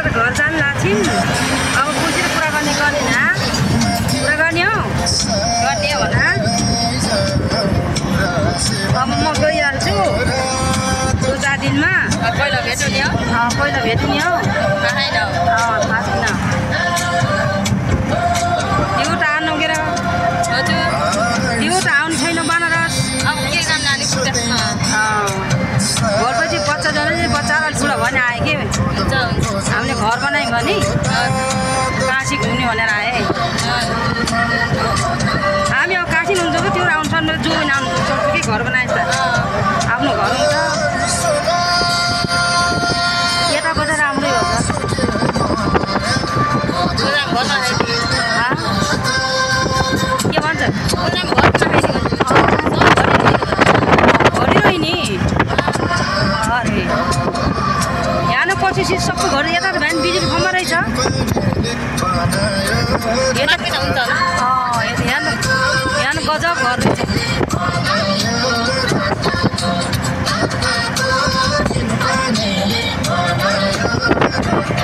त घर जान लाग्छिन् अब बुझेर कुरा गर्ने गर्ने ना कुरा गर्ने हो होला अब म गइहाल्छु 2-4 दिनमा पहिला भेट्यो नि हो पहिला भेट्यो नि हो थाहा छैन थाहा छैन त्यो त आउनु के र हजुर त्यो त आउनु छैन बनारस अब के काम जाने त्यसमा घरपछि बच्चा जाने बच्चालाई ठुलो भने आयो के हुन्छ हामीले घर बनायौँ भने काशी घुम्ने भनेर आएँ हामी अब काशी हुन्छ कि त्यो आउनु सक्नु जो आउनु सक्छ कि घर बनाएछ आफ्नो घर हुन्छ यता बजार राम्रै हो के भन्छ घरि नि अरे यहाँ पछि सबको घर यता त भ्यान बिजुली खम्बा रहेछ यहाँ गजब घर रहेछ